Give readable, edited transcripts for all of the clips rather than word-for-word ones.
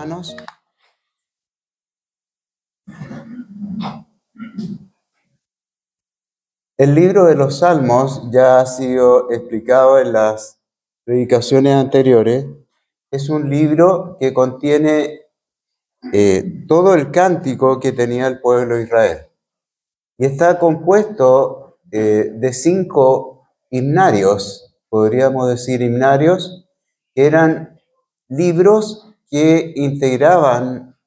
hermanos. El libro de los Salmos ya ha sido explicado en las predicaciones anteriores. Es un libro que contiene todo el cántico que tenía el pueblo de Israel. Y está compuesto de 5 himnarios, podríamos decir himnarios, que eran libros que integraban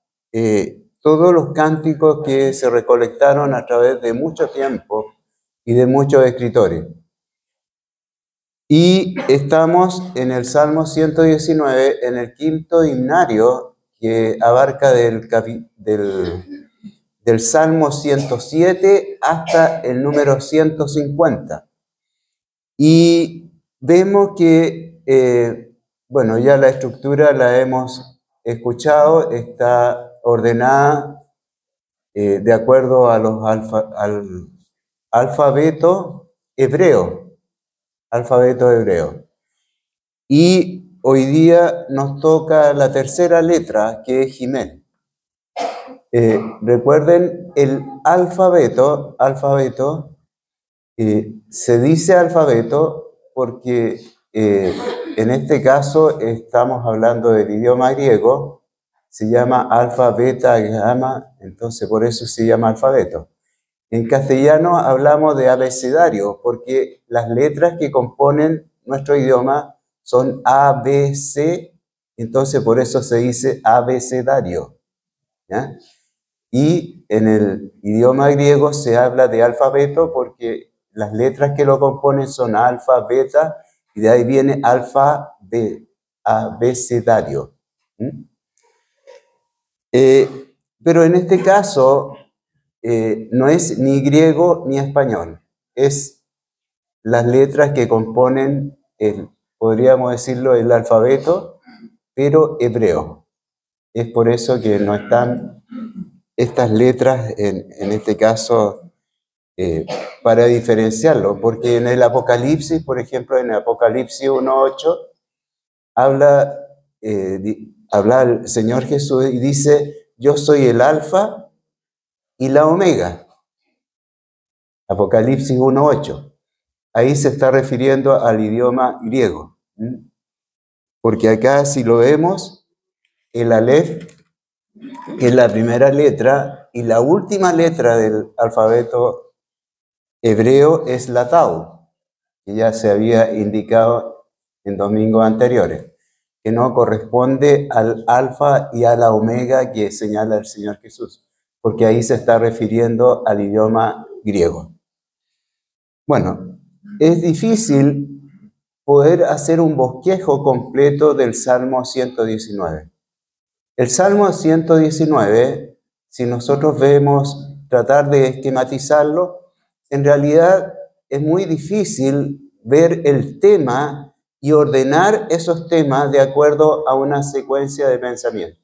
todos los cánticos que se recolectaron a través de mucho tiempo y de muchos escritores. Y estamos en el Salmo 119, en el 5º himnario, que abarca del Salmo 107 hasta el número 150. Y vemos que, ya la estructura la hemos escuchado, está ordenada de acuerdo a los al alfabeto hebreo. Y hoy día nos toca la tercera letra, que es Gimel. Recuerden, el alfabeto se dice alfabeto porque en este caso estamos hablando del idioma griego, se llama alfa, beta, gamma, entonces por eso se llama alfabeto. En castellano hablamos de abecedario porque las letras que componen nuestro idioma son A, B, C, entonces por eso se dice abecedario, ¿ya? Y en el idioma griego se habla de alfabeto porque las letras que lo componen son alfa, beta, y de ahí viene alfa, B, abecedario. Pero en este caso no es ni griego ni español, es las letras que componen, podríamos decirlo, el alfabeto, pero hebreo. Es por eso que no están estas letras, en este caso, para diferenciarlo, porque en el Apocalipsis, por ejemplo, en el Apocalipsis 1:8, habla el Señor Jesús y dice: yo soy el alfa y la omega. Apocalipsis 1:8. Ahí se está refiriendo al idioma griego. Porque acá, si lo vemos, el alef es la primera letra y la última letra del alfabeto hebreo es la tau, que ya se había indicado en domingos anteriores, que no corresponde al alfa y a la omega que señala el Señor Jesús, porque ahí se está refiriendo al idioma griego. Bueno, es difícil poder hacer un bosquejo completo del Salmo 119. El Salmo 119, si nosotros tratar de esquematizarlo, en realidad es muy difícil ver el tema y ordenar esos temas de acuerdo a una secuencia de pensamiento.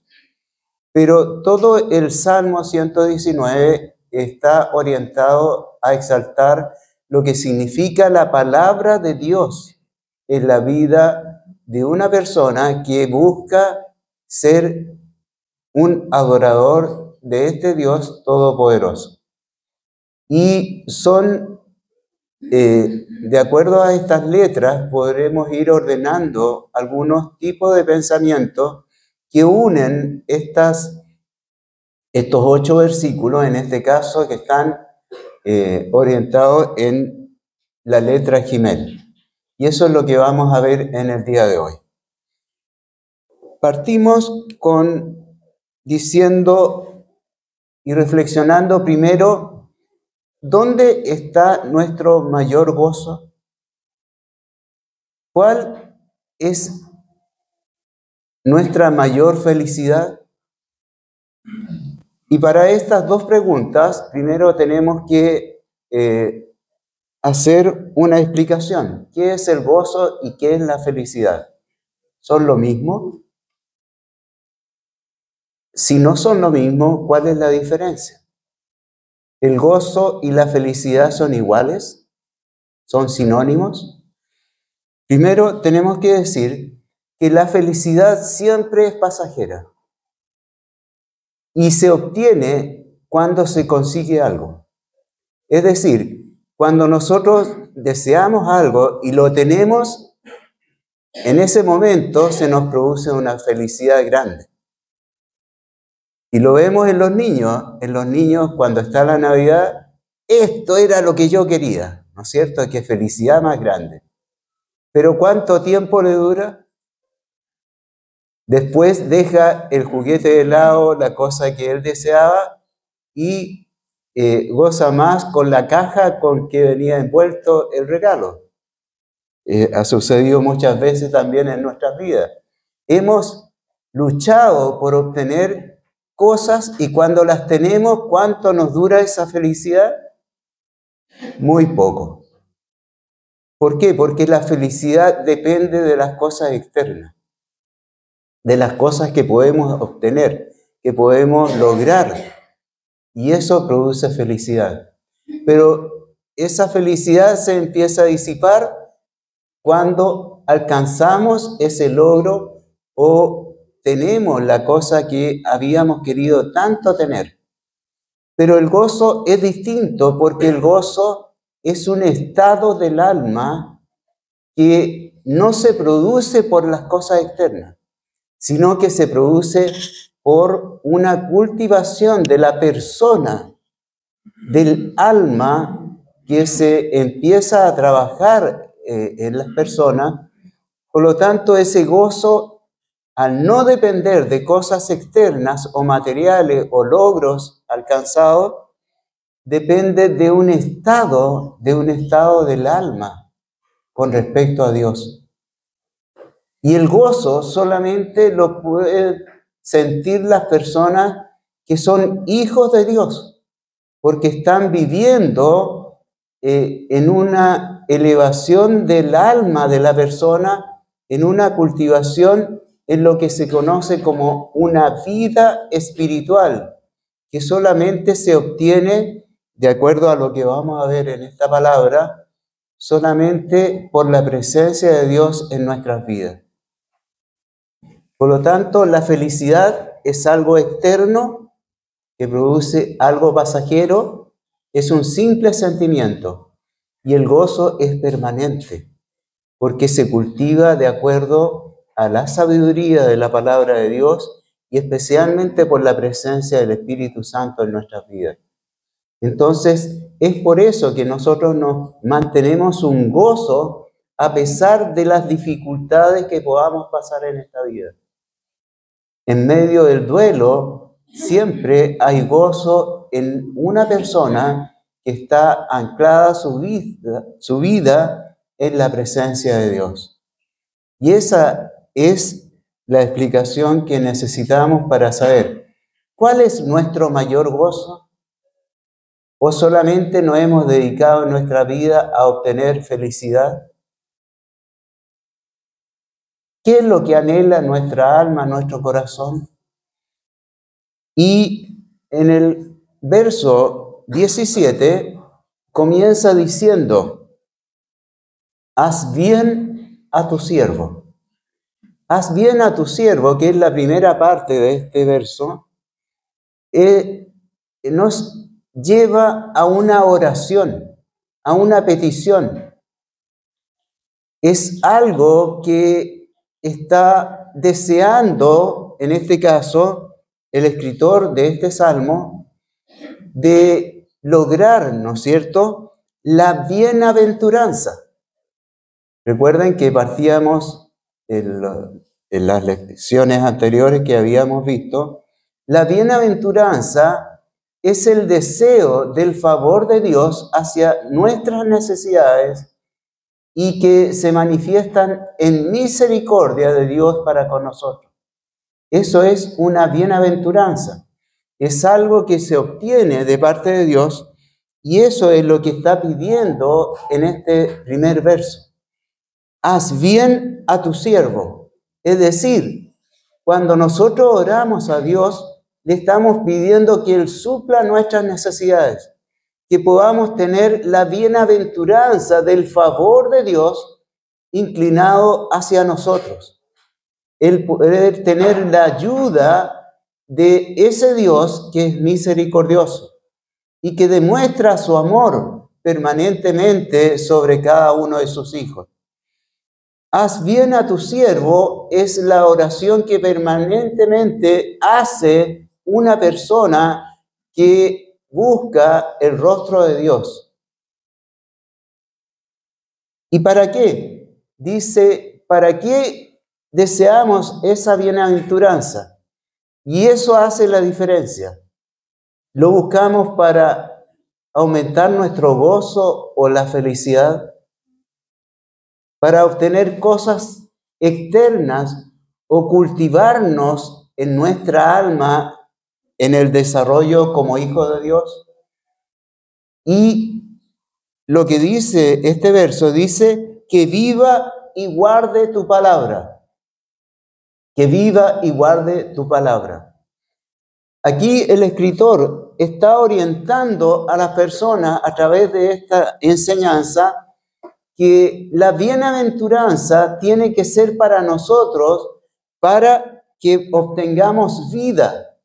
Pero todo el Salmo 119 está orientado a exaltar lo que significa la palabra de Dios en la vida de una persona que busca ser un adorador de este Dios todopoderoso. Y son, de acuerdo a estas letras, podremos ir ordenando algunos tipos de pensamientos que unen estos 8 versículos, en este caso, que están orientados en la letra Gimel. Y eso es lo que vamos a ver en el día de hoy. Partimos diciendo y reflexionando primero, ¿dónde está nuestro mayor gozo? ¿Cuál es nuestra mayor felicidad? Y para estas dos preguntas, primero tenemos que hacer una explicación. ¿Qué es el gozo y qué es la felicidad? ¿Son lo mismo? Si no son lo mismo, ¿cuál es la diferencia? ¿El gozo y la felicidad son iguales? ¿Son sinónimos? Primero tenemos que decir que la felicidad siempre es pasajera. y se obtiene cuando se consigue algo. Es decir, cuando nosotros deseamos algo y lo tenemos, en ese momento se nos produce una felicidad grande. Y lo vemos en los niños cuando está la Navidad, esto era lo que yo quería, ¿no es cierto? ¡Qué felicidad más grande! Pero ¿cuánto tiempo le dura? Después deja el juguete de lado, la cosa que él deseaba, y goza más con la caja con que venía envuelto el regalo. Ha sucedido muchas veces también en nuestras vidas. Hemos luchado por obtener cosas y cuando las tenemos, ¿cuánto nos dura esa felicidad? Muy poco. ¿Por qué? Porque la felicidad depende de las cosas externas, de las cosas que podemos obtener, que podemos lograr. Y eso produce felicidad. Pero esa felicidad se empieza a disipar cuando alcanzamos ese logro o tenemos la cosa que habíamos querido tanto tener. Pero el gozo es distinto porque el gozo es un estado del alma que no se produce por las cosas externas, sino que se produce por una cultivación de la persona, del alma, que se empieza a trabajar en las personas. Por lo tanto, ese gozo, al no depender de cosas externas o materiales o logros alcanzados, depende de un estado del alma con respecto a Dios. Y el gozo solamente lo pueden sentir las personas que son hijos de Dios, porque están viviendo en una elevación del alma de la persona, en una cultivación en lo que se conoce como una vida espiritual, que solamente se obtiene, de acuerdo a lo que vamos a ver en esta palabra, solamente por la presencia de Dios en nuestras vidas. Por lo tanto, la felicidad es algo externo que produce algo pasajero, es un simple sentimiento, y el gozo es permanente, porque se cultiva de acuerdo a la sabiduría de la palabra de Dios y especialmente por la presencia del Espíritu Santo en nuestras vidas. Entonces, es por eso que nosotros nos mantenemos un gozo a pesar de las dificultades que podamos pasar en esta vida. En medio del duelo, siempre hay gozo en una persona que está anclada su vida en la presencia de Dios. Y esa es la explicación que necesitamos para saber cuál es nuestro mayor gozo. ¿O solamente nos hemos dedicado nuestra vida a obtener felicidad? ¿Qué es lo que anhela nuestra alma, nuestro corazón? Y en el verso 17 comienza diciendo: haz bien a tu siervo. Haz bien a tu siervo, que es la primera parte de este verso, nos lleva a una oración, a una petición. Es algo que está deseando, en este caso, el escritor de este salmo, de lograr, ¿no es cierto?, la bienaventuranza. Recuerden que partíamos en las lecciones anteriores que habíamos visto, la bienaventuranza es el deseo del favor de Dios hacia nuestras necesidades y que se manifiestan en misericordia de Dios para con nosotros. Eso es una bienaventuranza. Es algo que se obtiene de parte de Dios y eso es lo que está pidiendo en este primer verso. Haz bien a tu siervo. Es decir, cuando nosotros oramos a Dios, le estamos pidiendo que Él supla nuestras necesidades, que podamos tener la bienaventuranza del favor de Dios inclinado hacia nosotros. El poder tener la ayuda de ese Dios que es misericordioso y que demuestra su amor permanentemente sobre cada uno de sus hijos. Haz bien a tu siervo es la oración que permanentemente hace una persona que busca el rostro de Dios. ¿Y para qué? Dice, ¿para qué deseamos esa bienaventuranza? Y eso hace la diferencia. ¿Lo buscamos para aumentar nuestro gozo o la felicidad? ¿Para obtener cosas externas o cultivarnos en nuestra alma en el desarrollo como hijo de Dios? Y lo que dice este verso, dice que viva y guarde tu palabra. Que viva y guarde tu palabra. Aquí el escritor está orientando a las personas a través de esta enseñanza que la bienaventuranza tiene que ser para nosotros para que obtengamos vida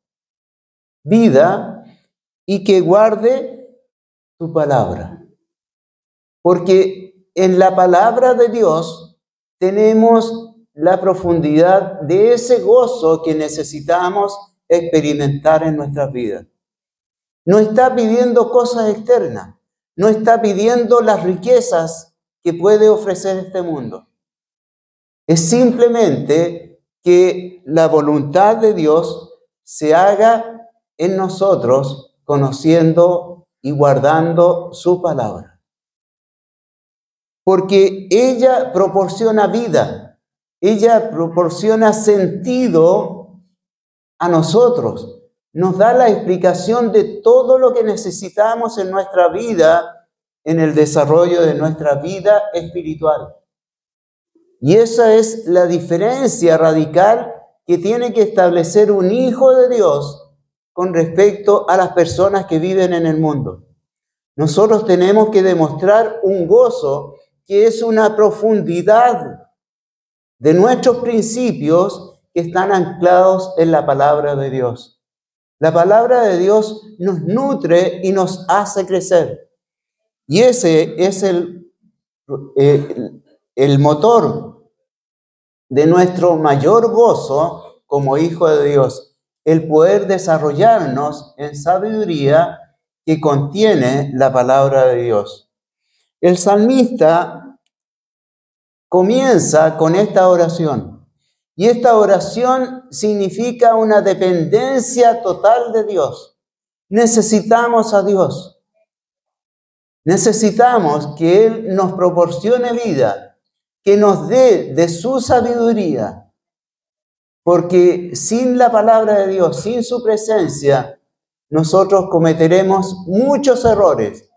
y que guarde tu palabra. Porque en la palabra de Dios tenemos la profundidad de ese gozo que necesitamos experimentar en nuestras vidas. No está pidiendo cosas externas, no está pidiendo las riquezas que puede ofrecer este mundo. Es simplemente que la voluntad de Dios se haga en nosotros, conociendo y guardando su palabra. Porque ella proporciona vida, ella proporciona sentido a nosotros, nos da la explicación de todo lo que necesitamos en nuestra vida, en el desarrollo de nuestra vida espiritual. Y esa es la diferencia radical que tiene que establecer un hijo de Dios con respecto a las personas que viven en el mundo. Nosotros tenemos que demostrar un gozo que es una profundidad de nuestros principios que están anclados en la palabra de Dios. La palabra de Dios nos nutre y nos hace crecer. Y ese es el motor de nuestro mayor gozo como hijo de Dios, el poder desarrollarnos en sabiduría que contiene la palabra de Dios. El salmista comienza con esta oración, y esta oración significa una dependencia total de Dios. Necesitamos a Dios. Necesitamos que Él nos proporcione vida, que nos dé de su sabiduría, porque sin la palabra de Dios, sin su presencia, nosotros cometeremos muchos errores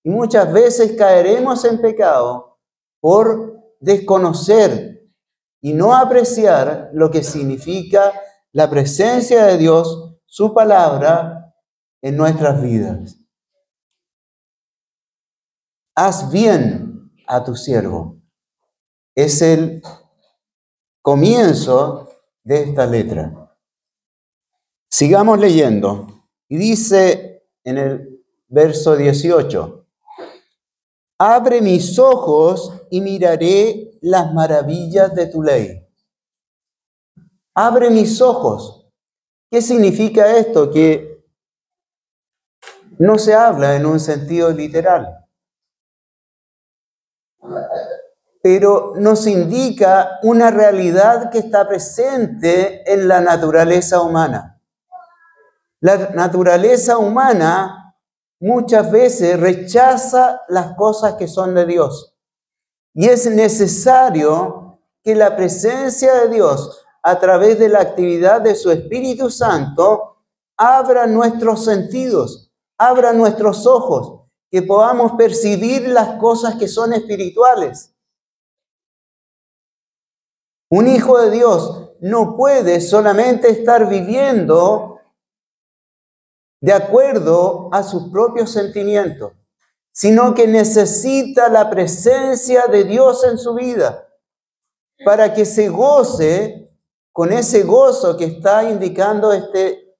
y muchas veces caeremos en pecado por desconocer y no apreciar lo que significa la presencia de Dios, su palabra en nuestras vidas. Haz bien a tu siervo. Es el comienzo de esta letra. Sigamos leyendo. Y dice en el verso 18, abre mis ojos y miraré las maravillas de tu ley. Abre mis ojos. ¿Qué significa esto? Que no se habla en un sentido literal, pero nos indica una realidad que está presente en la naturaleza humana. La naturaleza humana muchas veces rechaza las cosas que son de Dios. Y es necesario que la presencia de Dios, a través de la actividad de su Espíritu Santo, abra nuestros sentidos, abra nuestros ojos, que podamos percibir las cosas que son espirituales. Un hijo de Dios no puede solamente estar viviendo de acuerdo a sus propios sentimientos, sino que necesita la presencia de Dios en su vida para que se goce con ese gozo que está indicando este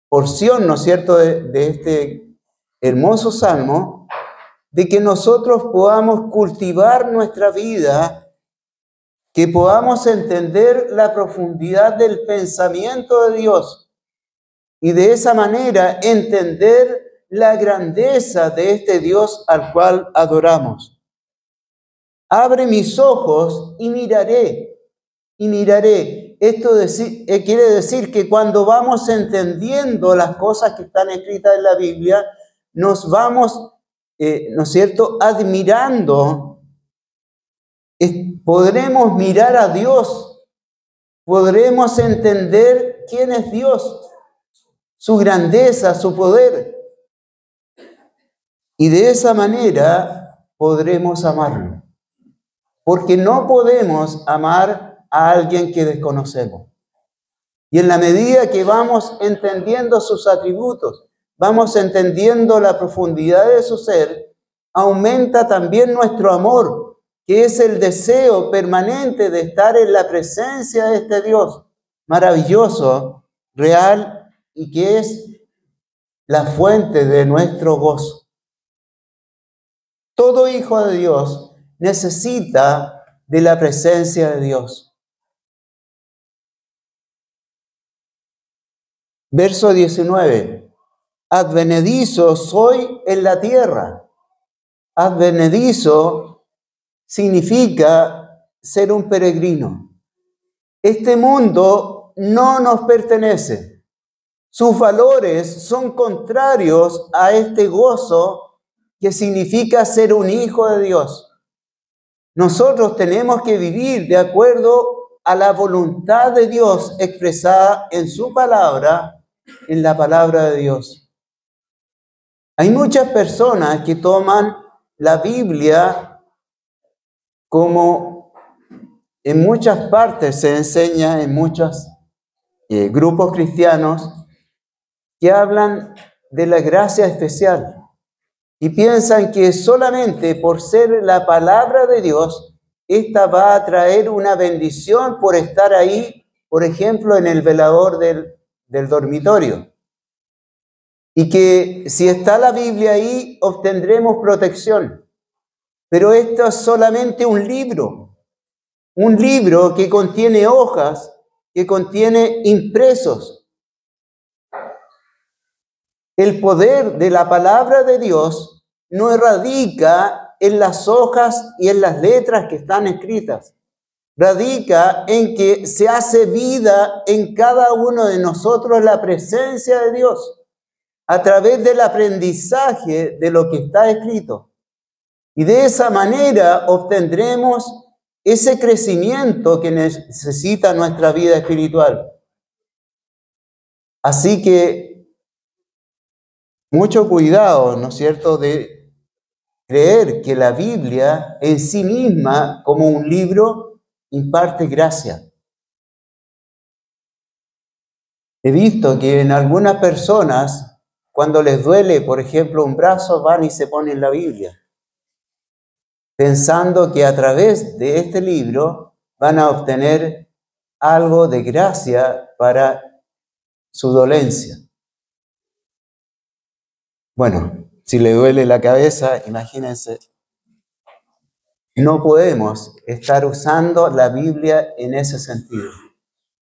porción, ¿no es cierto?, de este hermoso salmo, de que nosotros podamos cultivar nuestra vida, que podamos entender la profundidad del pensamiento de Dios y de esa manera entender la grandeza de este Dios al cual adoramos. Abre mis ojos y miraré, y miraré. Esto quiere decir que cuando vamos entendiendo las cosas que están escritas en la Biblia, nos vamos, ¿no es cierto?, admirando. Podremos mirar a Dios, podremos entender quién es Dios, su grandeza, su poder. Y de esa manera podremos amarlo. Porque no podemos amar a alguien que desconocemos. Y en la medida que vamos entendiendo sus atributos, vamos entendiendo la profundidad de su ser, aumenta también nuestro amor, que es el deseo permanente de estar en la presencia de este Dios maravilloso, real, y que es la fuente de nuestro gozo. Todo hijo de Dios necesita de la presencia de Dios. Verso 19. Advenedizo soy en la tierra. Advenedizo significa ser un peregrino. Este mundo no nos pertenece. Sus valores son contrarios a este gozo que significa ser un hijo de Dios. Nosotros tenemos que vivir de acuerdo a la voluntad de Dios expresada en su palabra, en la palabra de Dios. Hay muchas personas que toman la Biblia como en muchas partes se enseña, en muchos grupos cristianos, que hablan de la gracia especial. Y piensan que solamente por ser la palabra de Dios, esta va a traer una bendición por estar ahí, por ejemplo, en el velador del dormitorio. Y que si está la Biblia ahí, obtendremos protección. Pero esto es solamente un libro que contiene hojas, que contiene impresos. El poder de la palabra de Dios no radica en las hojas y en las letras que están escritas. Radica en que se hace vida en cada uno de nosotros la presencia de Dios a través del aprendizaje de lo que está escrito. Y de esa manera obtendremos ese crecimiento que necesita nuestra vida espiritual. Así que mucho cuidado, ¿no es cierto?, de creer que la Biblia en sí misma, como un libro, imparte gracia. He visto que en algunas personas, cuando les duele, por ejemplo, un brazo, van y se ponen la Biblia, pensando que a través de este libro van a obtener algo de gracia para su dolencia. Bueno, si le duele la cabeza, imagínense. No podemos estar usando la Biblia en ese sentido.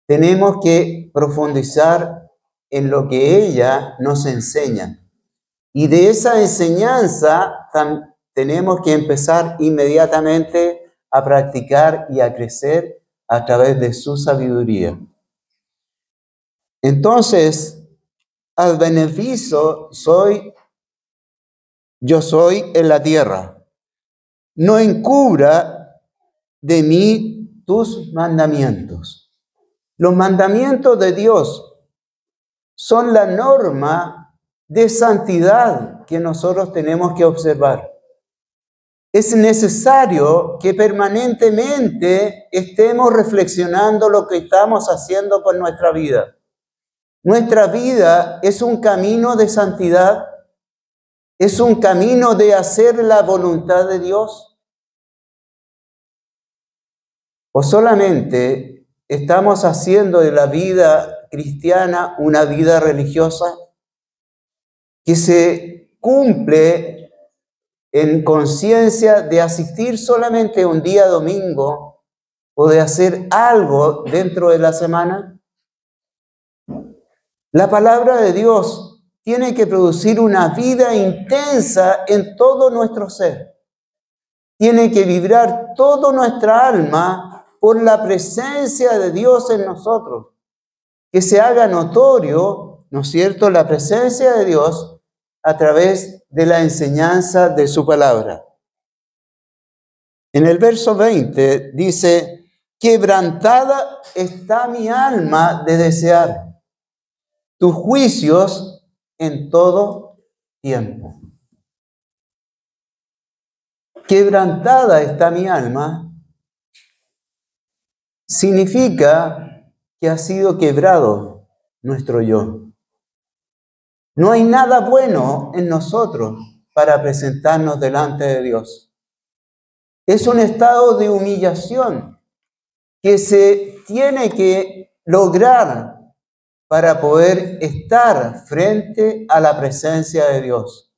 Tenemos que profundizar en lo que ella nos enseña. Y de esa enseñanza tenemos que empezar inmediatamente a practicar y a crecer a través de su sabiduría. Entonces, al beneficio yo soy en la tierra. No encubra de mí tus mandamientos. Los mandamientos de Dios son la norma de santidad que nosotros tenemos que observar. Es necesario que permanentemente estemos reflexionando lo que estamos haciendo con nuestra vida. Nuestra vida es un camino de santidad. ¿Es un camino de hacer la voluntad de Dios? ¿O solamente estamos haciendo de la vida cristiana, una vida religiosa que se cumple en conciencia de asistir solamente un día domingo o de hacer algo dentro de la semana? La palabra de Dios tiene que producir una vida intensa en todo nuestro ser. Tiene que vibrar toda nuestra alma por la presencia de Dios en nosotros. Que se haga notorio, ¿no es cierto?, la presencia de Dios a través de la enseñanza de su palabra. En el verso 20 dice: quebrantada está mi alma de desear tus juicios en todo tiempo. Quebrantada está mi alma significa que ha sido quebrado nuestro yo. No hay nada bueno en nosotros para presentarnos delante de Dios. Es un estado de humillación que se tiene que lograr para poder estar frente a la presencia de Dios.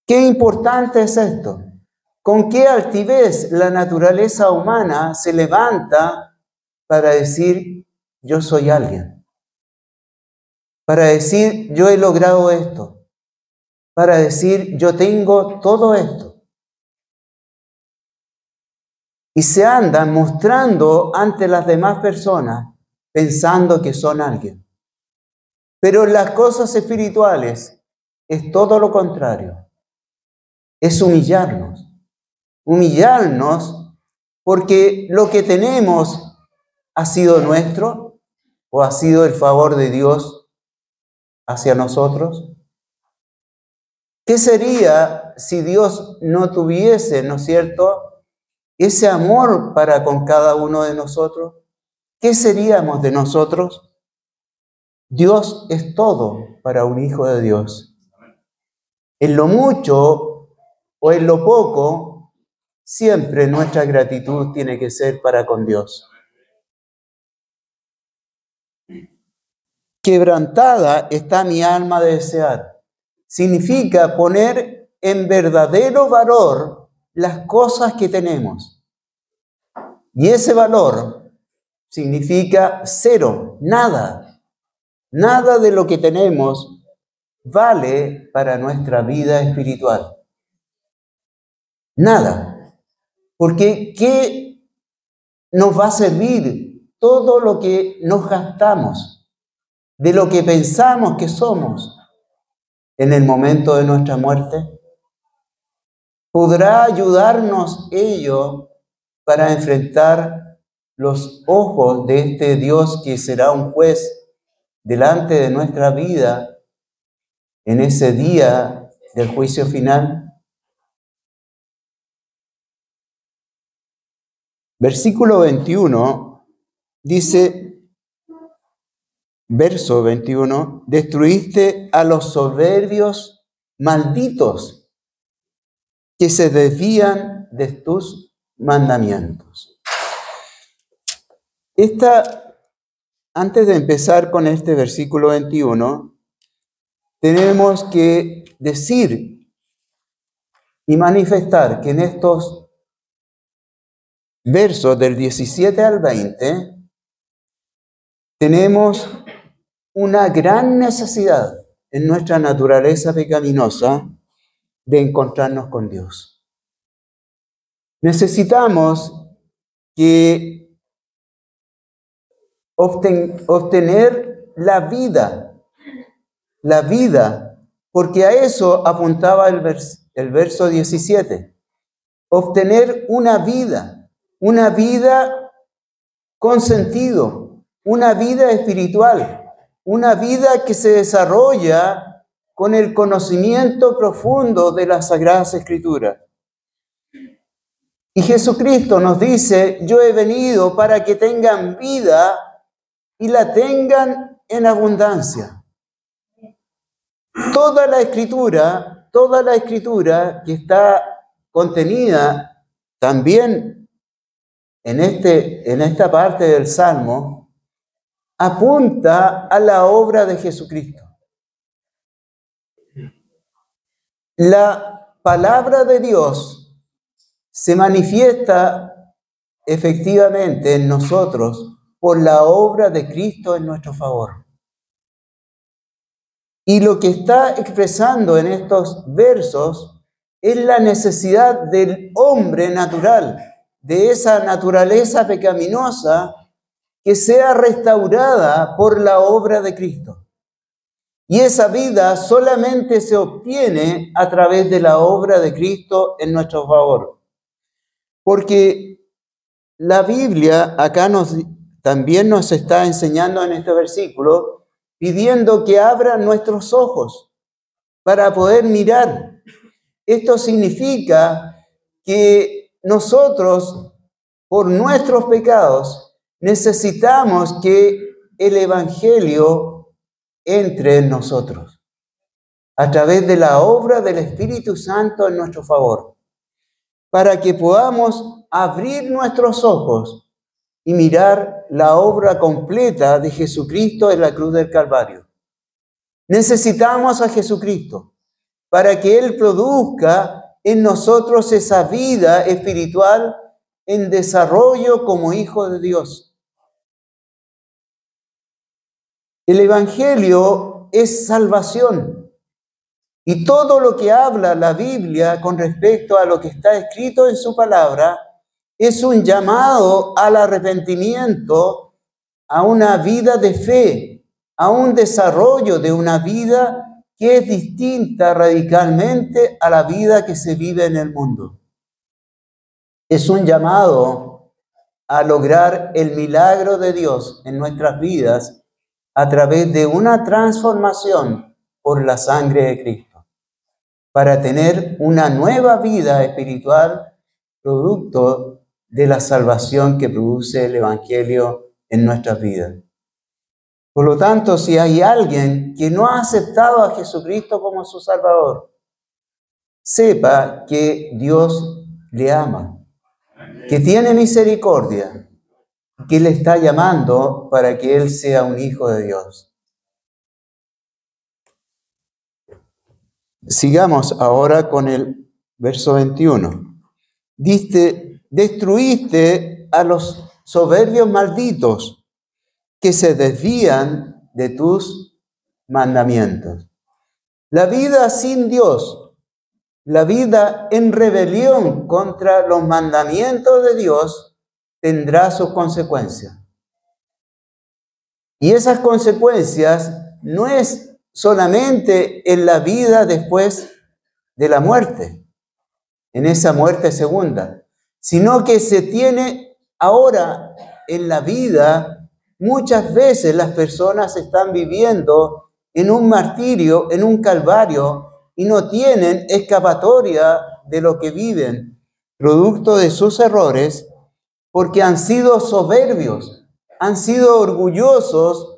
Qué importante es esto. Con qué altivez la naturaleza humana se levanta para decir: yo soy alguien. Para decir: yo he logrado esto. Para decir: yo tengo todo esto. Y se andan mostrando ante las demás personas pensando que son alguien. Pero en las cosas espirituales es todo lo contrario. Es humillarnos. Humillarnos porque lo que tenemos ha sido nuestro o ha sido el favor de Dios hacia nosotros. ¿Qué sería si Dios no tuviese, ¿no es cierto?, ese amor para con cada uno de nosotros? ¿Qué seríamos de nosotros? Dios es todo para un hijo de Dios. En lo mucho o en lo poco, siempre nuestra gratitud tiene que ser para con Dios. Quebrantada está mi alma de desear. Significa poner en verdadero valor las cosas que tenemos. Y ese valor significa cero, nada. Nada de lo que tenemos vale para nuestra vida espiritual. Nada. Porque ¿qué nos va a servir todo lo que nos gastamos, de lo que pensamos que somos en el momento de nuestra muerte? ¿Podrá ayudarnos ello para enfrentar los ojos de este Dios que será un juez delante de nuestra vida en ese día del juicio final? Versículo 21 dice, verso 21, destruiste a los soberbios malditos que se desvían de tus mandamientos. Antes de empezar con este versículo 21, tenemos que decir y manifestar que en estos versos del 17 al 20 tenemos una gran necesidad en nuestra naturaleza pecaminosa de encontrarnos con Dios. Necesitamos que obtener la vida, porque a eso apuntaba el verso 17. Obtener una vida con sentido, una vida espiritual, una vida que se desarrolla con el conocimiento profundo de las Sagradas Escrituras. Y Jesucristo nos dice: yo he venido para que tengan vida y la tengan en abundancia. Toda la escritura que está contenida también en esta parte del Salmo, apunta a la obra de Jesucristo. La palabra de Dios se manifiesta efectivamente en nosotros por la obra de Cristo en nuestro favor. Y lo que está expresando en estos versos es la necesidad del hombre natural, de esa naturaleza pecaminosa que sea restaurada por la obra de Cristo. Y esa vida solamente se obtiene a través de la obra de Cristo en nuestro favor. Porque la Biblia acá también nos está enseñando en este versículo, pidiendo que abran nuestros ojos para poder mirar. Esto significa que nosotros, por nuestros pecados, necesitamos que el Evangelio entre en nosotros a través de la obra del Espíritu Santo en nuestro favor, para que podamos abrir nuestros ojos y mirar la obra completa de Jesucristo en la cruz del Calvario. Necesitamos a Jesucristo para que Él produzca en nosotros esa vida espiritual en desarrollo como hijo de Dios. El Evangelio es salvación. Y todo lo que habla la Biblia con respecto a lo que está escrito en su palabra es un llamado al arrepentimiento, a una vida de fe, a un desarrollo de una vida que es distinta radicalmente a la vida que se vive en el mundo. Es un llamado a lograr el milagro de Dios en nuestras vidas a través de una transformación por la sangre de Cristo, para tener una nueva vida espiritual producto de la salvación que produce el Evangelio en nuestras vidas. Por lo tanto, si hay alguien que no ha aceptado a Jesucristo como su Salvador, sepa que Dios le ama, que tiene misericordia, que le está llamando para que él sea un hijo de Dios. Sigamos ahora con el verso 21. Dice, destruiste a los soberbios malditos que se desvían de tus mandamientos. La vida sin Dios, la vida en rebelión contra los mandamientos de Dios, tendrá sus consecuencias. Y esas consecuencias no es solamente en la vida después de la muerte, en esa muerte segunda, sino que se tiene ahora en la vida. Muchas veces las personas están viviendo en un martirio, en un calvario, y no tienen escapatoria de lo que viven, producto de sus errores, porque han sido soberbios, han sido orgullosos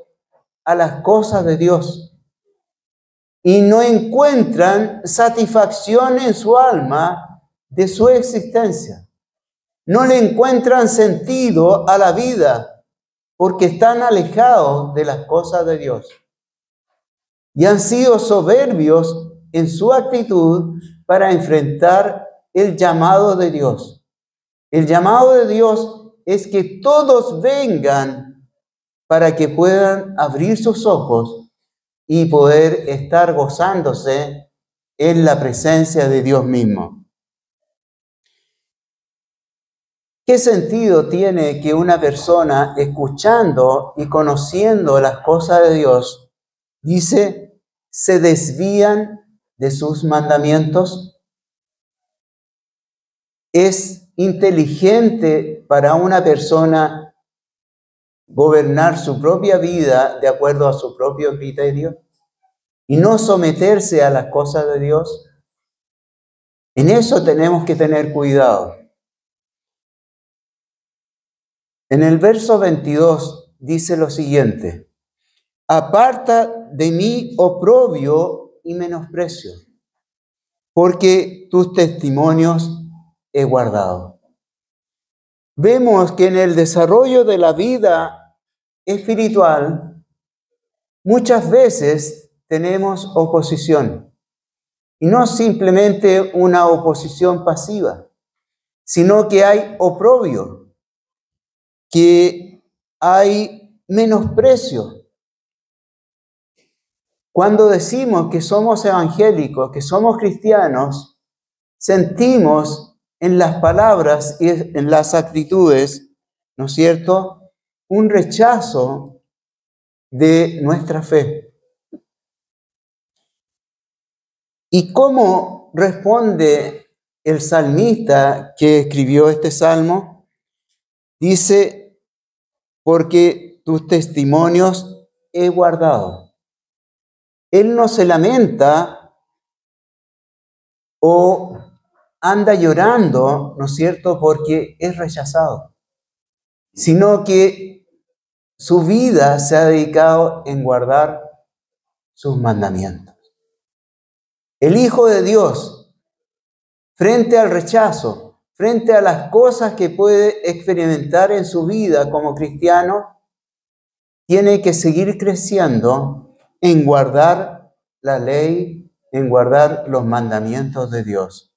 a las cosas de Dios y no encuentran satisfacción en su alma de su existencia. No le encuentran sentido a la vida porque están alejados de las cosas de Dios. Y han sido soberbios en su actitud para enfrentar el llamado de Dios. El llamado de Dios es que todos vengan para que puedan abrir sus ojos y poder estar gozándose en la presencia de Dios mismo. ¿Qué sentido tiene que una persona, escuchando y conociendo las cosas de Dios, dice, se desvían de sus mandamientos? ¿Es inteligente para una persona gobernar su propia vida de acuerdo a su propio criterio y no someterse a las cosas de Dios? En eso tenemos que tener cuidado. En el verso 22 dice lo siguiente: aparta de mí oprobio y menosprecio, porque tus testimonios he guardado. Vemos que en el desarrollo de la vida espiritual, muchas veces tenemos oposición. Y no simplemente una oposición pasiva, sino que hay oprobio, que hay menosprecio. Cuando decimos que somos evangélicos, que somos cristianos, sentimos en las palabras y en las actitudes, ¿no es cierto?, un rechazo de nuestra fe. ¿Y cómo responde el salmista que escribió este salmo? Dice, porque tus testimonios he guardado. Él no se lamenta o anda llorando, ¿no es cierto?, porque es rechazado, sino que su vida se ha dedicado en guardar sus mandamientos. El Hijo de Dios, frente al rechazo, frente a las cosas que puede experimentar en su vida como cristiano, tiene que seguir creciendo en guardar la ley, en guardar los mandamientos de Dios.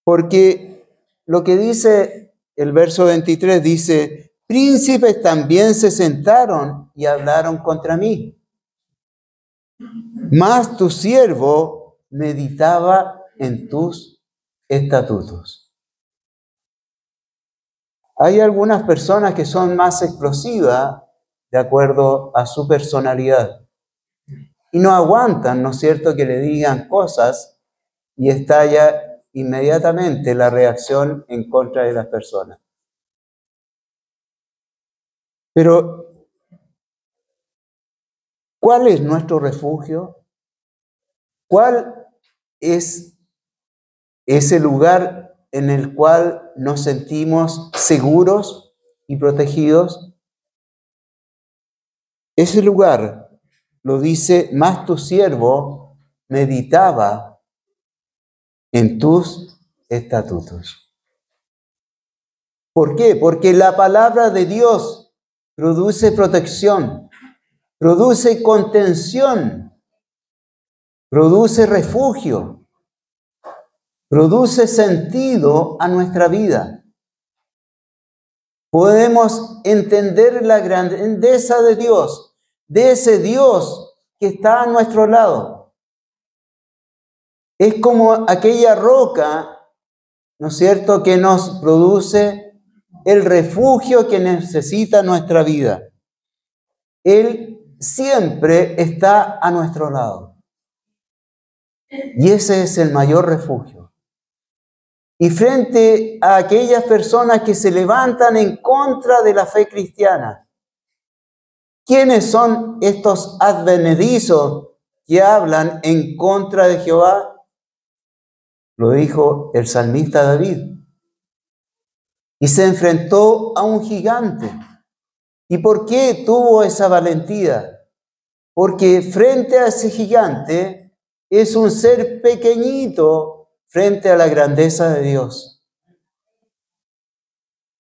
Porque lo que dice el verso 23 dice, príncipes también se sentaron y hablaron contra mí. Mas tu siervo meditaba en tus estatutos. Hay algunas personas que son más explosivas de acuerdo a su personalidad y no aguantan, ¿no es cierto?, que le digan cosas y estalla inmediatamente la reacción en contra de las personas. Pero, ¿cuál es nuestro refugio? ¿Cuál es ese lugar en el cual nos sentimos seguros y protegidos? Ese lugar, lo dice, mas tu siervo meditaba en tus estatutos. ¿Por qué? Porque la palabra de Dios produce protección, produce contención, produce refugio, produce sentido a nuestra vida. Podemos entender la grandeza de Dios, de ese Dios que está a nuestro lado. Es como aquella roca, ¿no es cierto?, que nos produce el refugio que necesita nuestra vida. Él siempre está a nuestro lado. Y ese es el mayor refugio. Y frente a aquellas personas que se levantan en contra de la fe cristiana, ¿quiénes son estos advenedizos que hablan en contra de Jehová? Lo dijo el salmista David. Y se enfrentó a un gigante. ¿Y por qué tuvo esa valentía? Porque frente a ese gigante es un ser pequeñito frente a la grandeza de Dios.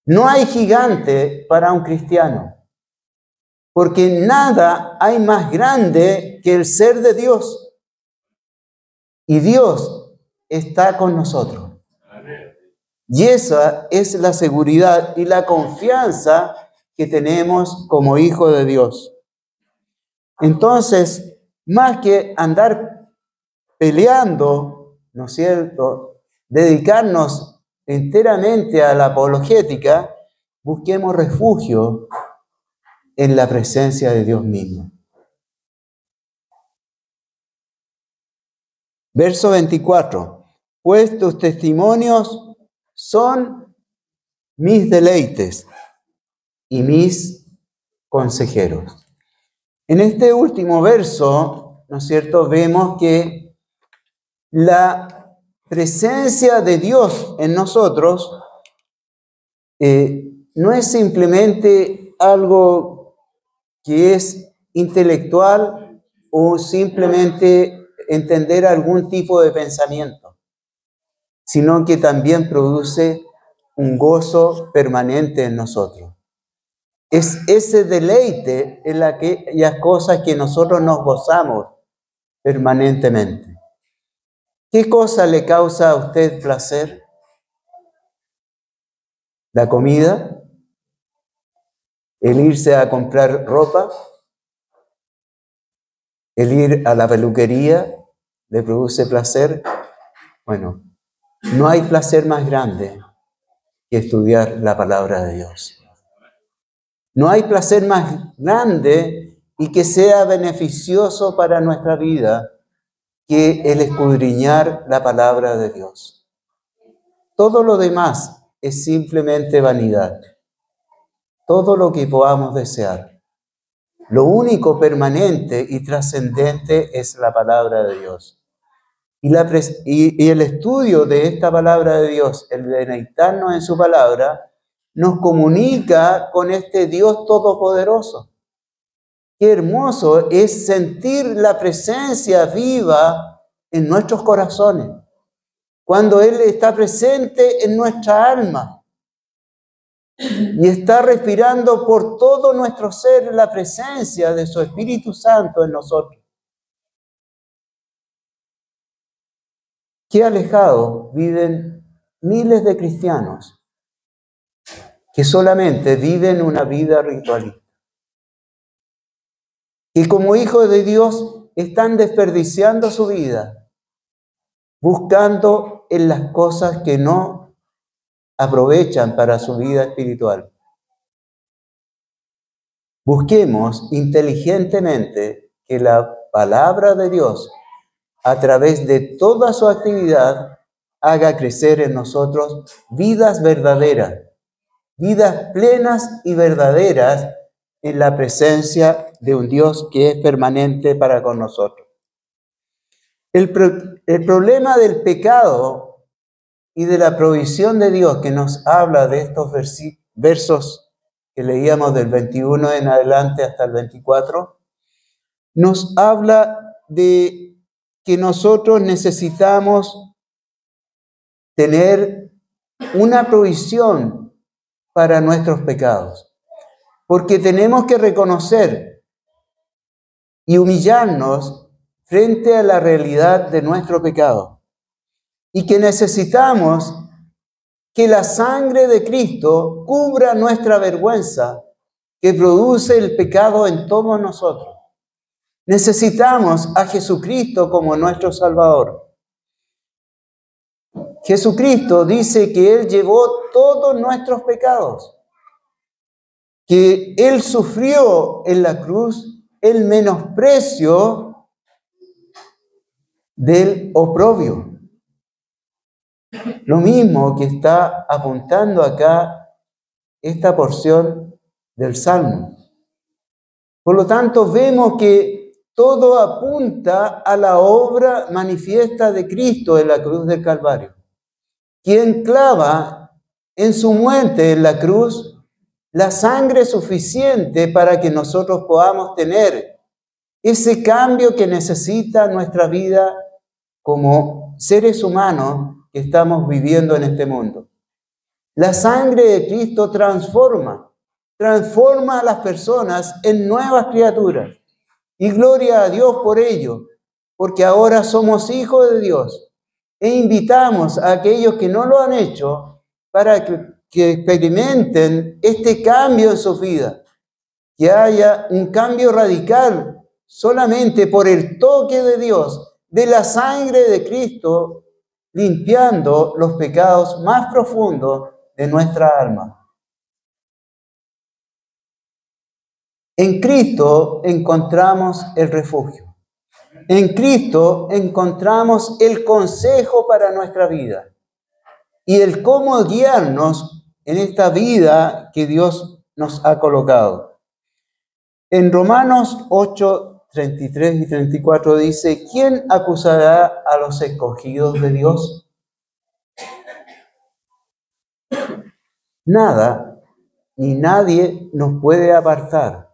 No hay gigante para un cristiano, porque nada hay más grande que el ser de Dios. Y Dios está con nosotros. Y esa es la seguridad y la confianza que tenemos como hijos de Dios. Entonces, más que andar peleando, ¿no es cierto?, dedicarnos enteramente a la apologética, busquemos refugio en la presencia de Dios mismo. Verso 24. Pues tus testimonios son mis deleites y mis consejeros. En este último verso, ¿no es cierto?, vemos que la presencia de Dios en nosotros no es simplemente algo que es intelectual o simplemente entender algún tipo de pensamiento, sino que también produce un gozo permanente en nosotros. Es ese deleite en aquellas cosas que nosotros nos gozamos permanentemente. ¿Qué cosa le causa a usted placer? ¿La comida? ¿El irse a comprar ropa? ¿El ir a la peluquería le produce placer? Bueno, no hay placer más grande que estudiar la palabra de Dios. No hay placer más grande y que sea beneficioso para nuestra vida que el escudriñar la palabra de Dios. Todo lo demás es simplemente vanidad. Todo lo que podamos desear. Lo único permanente y trascendente es la palabra de Dios. Y el estudio de esta palabra de Dios, el deleitarnos en su palabra, nos comunica con este Dios todopoderoso. Qué hermoso es sentir la presencia viva en nuestros corazones, cuando Él está presente en nuestra alma y está respirando por todo nuestro ser la presencia de su Espíritu Santo en nosotros. Qué alejados viven miles de cristianos que solamente viven una vida ritualista, que como hijos de Dios están desperdiciando su vida, buscando en las cosas que no aprovechan para su vida espiritual. Busquemos inteligentemente que la palabra de Dios, a través de toda su actividad, haga crecer en nosotros vidas verdaderas, vidas plenas y verdaderas en la presencia de un Dios que es permanente para con nosotros. El problema del pecado y de la provisión de Dios que nos habla de estos versos que leíamos del 21 en adelante hasta el 24, nos habla de que nosotros necesitamos tener una provisión para nuestros pecados, porque tenemos que reconocer y humillarnos frente a la realidad de nuestro pecado y que necesitamos que la sangre de Cristo cubra nuestra vergüenza que produce el pecado en todos nosotros. Necesitamos a Jesucristo como nuestro Salvador. Jesucristo dice que Él llevó todos nuestros pecados, que Él sufrió en la cruz el menosprecio del oprobio. Lo mismo que está apuntando acá esta porción del Salmo. Por lo tanto, vemos que todo apunta a la obra manifiesta de Cristo en la cruz del Calvario, quien clava en su muerte en la cruz la sangre suficiente para que nosotros podamos tener ese cambio que necesita nuestra vida como seres humanos que estamos viviendo en este mundo. La sangre de Cristo transforma a las personas en nuevas criaturas. Y gloria a Dios por ello, porque ahora somos hijos de Dios. E invitamos a aquellos que no lo han hecho para que experimenten este cambio en su vida. Que haya un cambio radical solamente por el toque de Dios, de la sangre de Cristo, limpiando los pecados más profundos de nuestra alma. En Cristo encontramos el refugio. En Cristo encontramos el consejo para nuestra vida y el cómo guiarnos en esta vida que Dios nos ha colocado. En Romanos 8, 33 y 34 dice, ¿quién acusará a los escogidos de Dios? Nada ni nadie nos puede apartar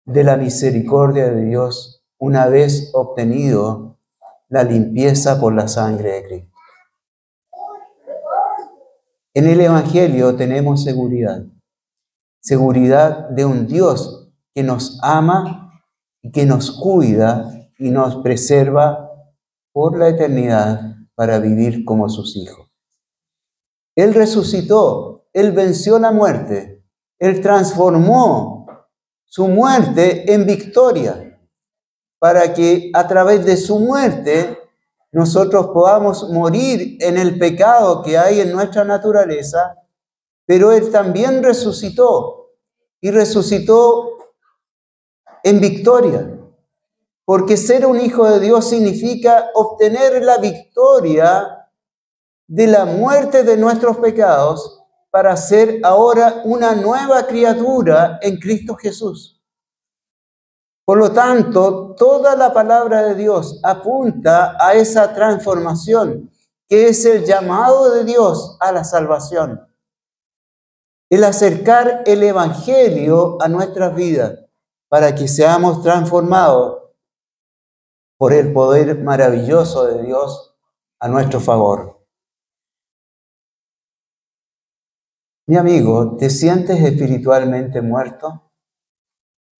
de la misericordia de Dios una vez obtenido la limpieza por la sangre de Cristo. En el Evangelio tenemos seguridad. seguridad de un Dios que nos ama y que nos cuida y nos preserva por la eternidad para vivir como sus hijos. Él resucitó, Él venció la muerte, Él transformó su muerte en victoria, para que a través de su muerte nosotros podamos morir en el pecado que hay en nuestra naturaleza, pero Él también resucitó, y resucitó en victoria, porque ser un hijo de Dios significa obtener la victoria de la muerte de nuestros pecados para ser ahora una nueva criatura en Cristo Jesús. Por lo tanto, toda la palabra de Dios apunta a esa transformación, que es el llamado de Dios a la salvación. El acercar el Evangelio a nuestras vidas para que seamos transformados por el poder maravilloso de Dios a nuestro favor. Mi amigo, ¿te sientes espiritualmente muerto?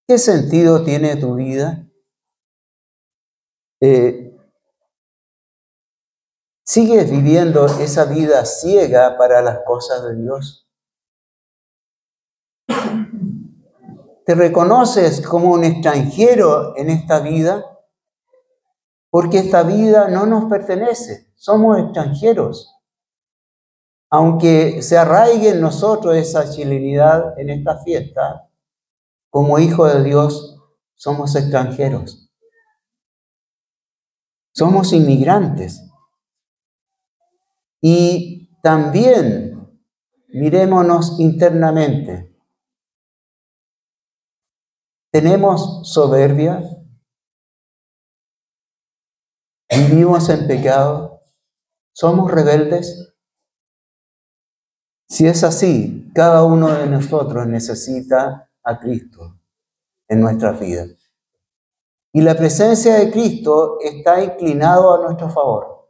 ¿Qué sentido tiene tu vida? ¿Sigues viviendo esa vida ciega para las cosas de Dios? ¿Te reconoces como un extranjero en esta vida? Porque esta vida no nos pertenece, somos extranjeros. Aunque se arraigue en nosotros esa chilenidad en esta fiesta, como hijos de Dios somos extranjeros. Somos inmigrantes. Y también mirémonos internamente. ¿Tenemos soberbia? ¿Vivimos en pecado? ¿Somos rebeldes? Si es así, cada uno de nosotros necesita a Cristo en nuestras vidas. Y la presencia de Cristo está inclinado a nuestro favor.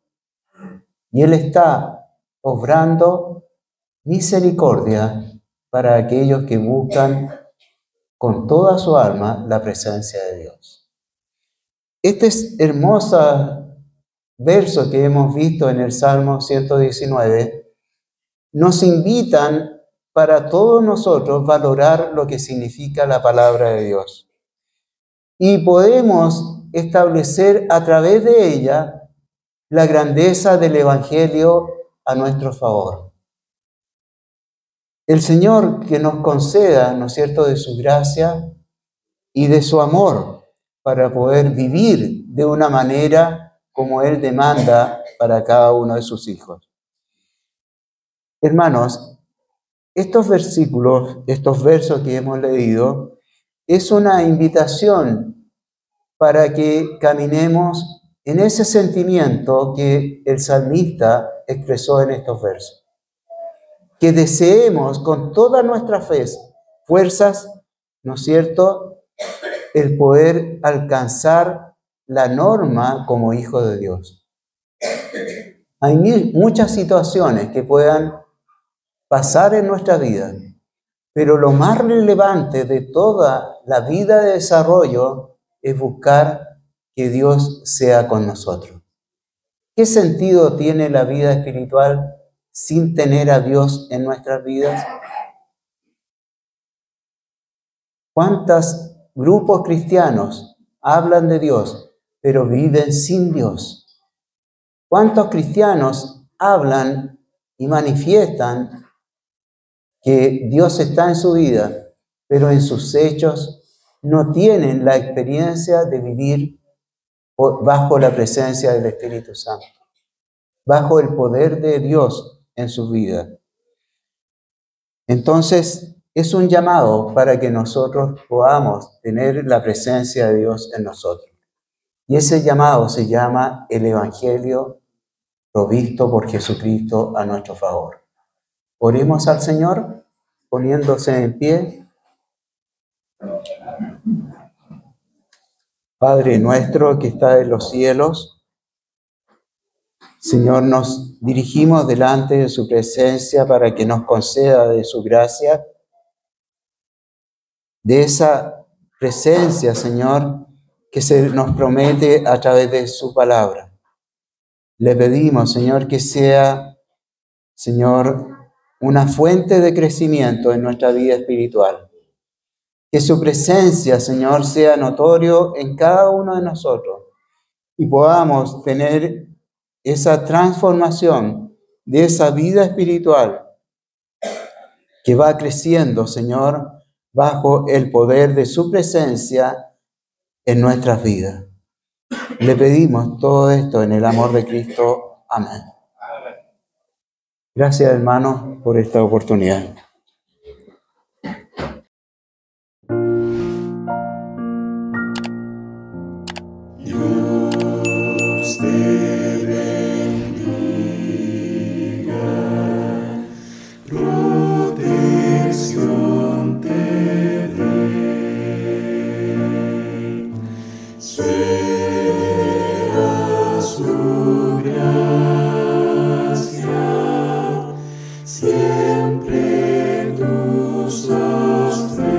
Y Él está obrando misericordia para aquellos que buscan con toda su alma la presencia de Dios. Este es hermoso verso que hemos visto en el Salmo 119. Nos invitan para todos nosotros valorar lo que significa la palabra de Dios. Y podemos establecer a través de ella la grandeza del Evangelio a nuestro favor. El Señor que nos conceda, ¿no es cierto?, de su gracia y de su amor para poder vivir de una manera como Él demanda para cada uno de sus hijos. Hermanos, estos versículos, estos versos que hemos leído, es una invitación para que caminemos en ese sentimiento que el salmista expresó en estos versos. Que deseemos con toda nuestra fe, fuerzas, ¿no es cierto?, el poder alcanzar la norma como hijo de Dios. Hay muchas situaciones que puedan pasar en nuestra vida, pero lo más relevante de toda la vida de desarrollo es buscar que Dios sea con nosotros. ¿Qué sentido tiene la vida espiritual sin tener a Dios en nuestras vidas? ¿Cuántos grupos cristianos hablan de Dios, pero viven sin Dios? ¿Cuántos cristianos hablan y manifiestan que Dios está en su vida, pero en sus hechos no tienen la experiencia de vivir bajo la presencia del Espíritu Santo, bajo el poder de Dios en su vida? Entonces, es un llamado para que nosotros podamos tener la presencia de Dios en nosotros. Y ese llamado se llama el Evangelio provisto por Jesucristo a nuestro favor. Oremos al Señor poniéndose en pie. Padre nuestro que está en los cielos, Señor, nos dirigimos delante de su presencia para que nos conceda de su gracia de esa presencia, Señor, que se nos promete a través de su palabra. Le pedimos, Señor, que sea, Señor, una fuente de crecimiento en nuestra vida espiritual. Que su presencia, Señor, sea notorio en cada uno de nosotros y podamos tener esa transformación de esa vida espiritual que va creciendo, Señor, bajo el poder de su presencia en nuestras vidas. Le pedimos todo esto en el amor de Cristo. Amén. Gracias, hermanos, por esta oportunidad. Dios te bendiga, protección te dé, sea su gracia siempre tu sostén.